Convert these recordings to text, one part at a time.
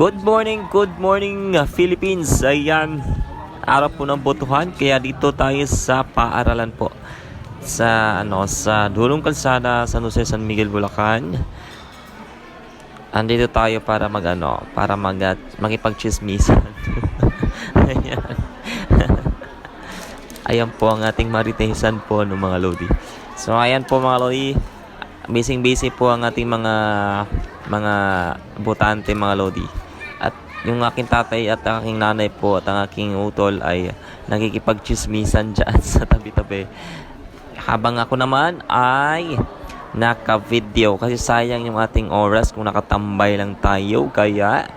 Good morning Philippines. Ayan, araw po ng botohan. Kaya dito tayo sa paaralan po. Sa Dulong Kalsada, San Jose, San Miguel, Bulacan. Andito tayo para makipagchismisan. Ayan. Ayan po ang ating maritesan po ng mga lodi. So ayan po mga lodi. Busy po ang ating mga botante mga lodi. At yung aking tatay at aking nanay po at ang aking utol ay nakikipagchismisan dyan sa tabi-tabi. Habang ako naman ay naka-video kasi sayang yung ating oras kung nakatambay lang tayo. Kaya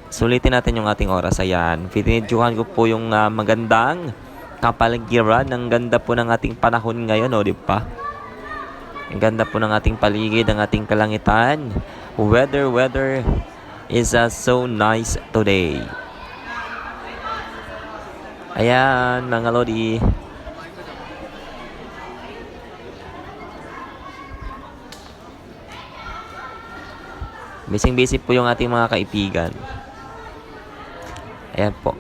sulitin natin yung ating oras. Ayan, pinidyohan ko po yung magandang kapaligiran. Ang ganda po ng ating panahon ngayon, di ba? Ang ganda po ng ating paligid, ang ating kalangitan. Weather is so nice today. Ayan, mga lodi. Busy po yung ating mga kaibigan. Ayan po.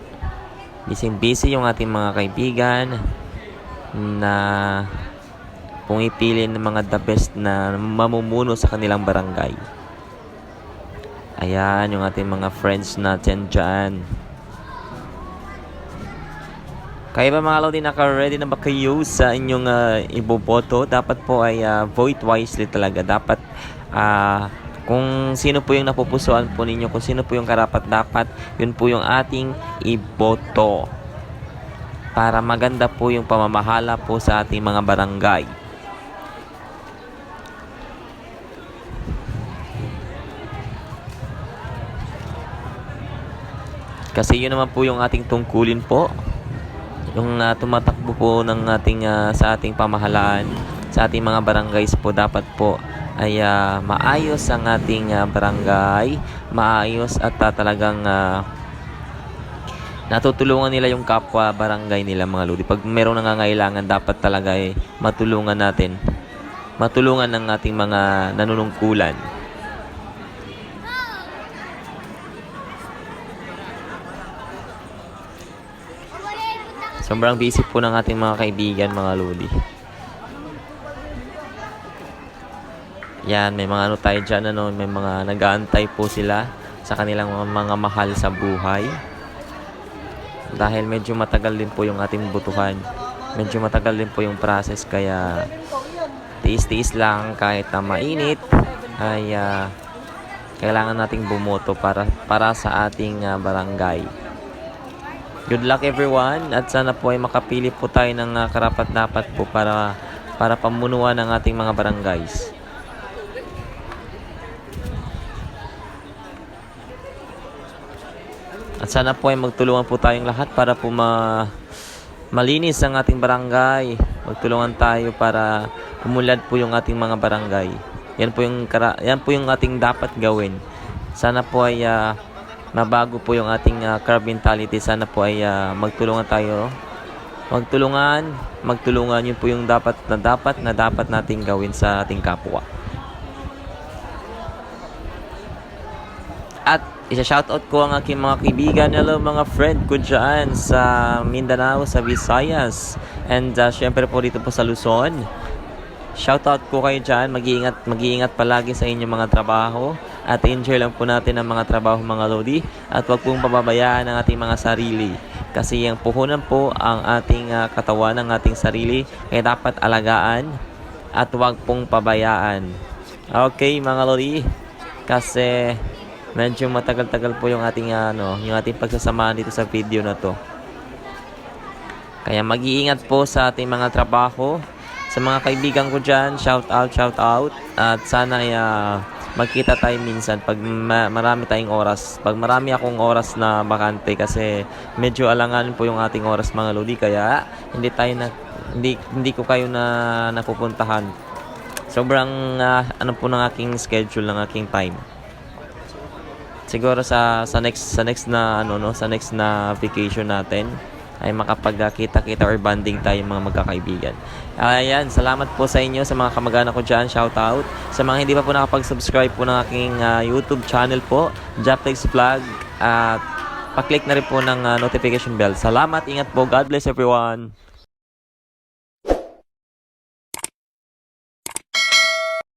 Busy yung ating mga kaibigan na pumipili ng mga the best na mamumuno sa kanilang barangay. Ayan, yung ating mga friends natin dyan. Kaya ba mga lodi, naka-ready na ba kayo sa inyong iboboto? Dapat po ay vote wisely talaga. Dapat kung sino po yung napupusuan po ninyo, kung sino po yung karapat-dapat, yun po yung ating iboto. Para maganda po yung pamamahala po sa ating mga barangay. Kasi yun naman po yung ating tungkulin po. Yung tumatakbo po ng ating sa ating pamahalaan, sa ating mga barangays po, dapat po ay maayos ang ating barangay, maayos at talagang natutulungan nila yung kapwa barangay nila mga lodi. Pag merong nangangailangan, dapat talaga matulungan natin. Matulungan ng ating mga nanunungkulan. Sobrang busy po ng ating mga kaibigan, mga lodi. Yan, may mga tayo dyan, may mga nag-aantay po sila sa kanilang mga mahal sa buhay. Dahil medyo matagal din po yung ating butuhan. Medyo matagal din po yung process, kaya tiis-tiis lang kahit na mainit ay kailangan nating bumoto para sa ating barangay. Good luck everyone, at sana po ay makapili po tayo ng karapat-dapat po para pamunuan ng ating mga barangays. At sana po ay magtulungan po tayong lahat para po malinis ang ating barangay. Magtulungan tayo para umulad po yung ating mga barangay. Yan po yung ating dapat gawin. Sana po ay mabago po yung ating crab mentality. Sana po ay magtulungan tayo. Magtulungan, yun po yung dapat nating gawin sa ating kapwa. At isa-shoutout ko ang aking mga kaibigan. Hello mga friend ko dyan sa Mindanao, sa Visayas, and syempre po dito po sa Luzon. Shoutout ko kayo dyan. Mag-iingat palagi sa inyong mga trabaho. At enjoy lang po natin ang mga trabaho mga lodi. At huwag pong pababayaan ang ating mga sarili. Kasi yung puhunan po ang ating katawan, ng ating sarili. Kaya dapat alagaan at huwag pong pabayaan. Okay mga lodi. Kasi medyo matagal-tagal po yung ating pagsasamahan dito sa video na to. Kaya mag-iingat po sa ating mga trabaho. Sa mga kaibigan ko dyan, shout out. At sana magkita tayo minsan pag marami tayong oras. Pag marami akong oras na bakante, kasi medyo alanganin po yung ating oras mga lodi. Kaya hindi ko kayo napupuntahan. Sobrang po ng aking schedule, ng aking time. Siguro sa next na vacation natin ay makapagkita-kita or banding tayo mga magkakaibigan. Ayan, salamat po sa inyo, sa mga kamag-anak ko dyan, shout out. Sa mga hindi pa po nakapag-subscribe po ng aking YouTube channel po, Japlex Vlog, At pa-click na rin po ng notification bell. Salamat, ingat po. God bless everyone.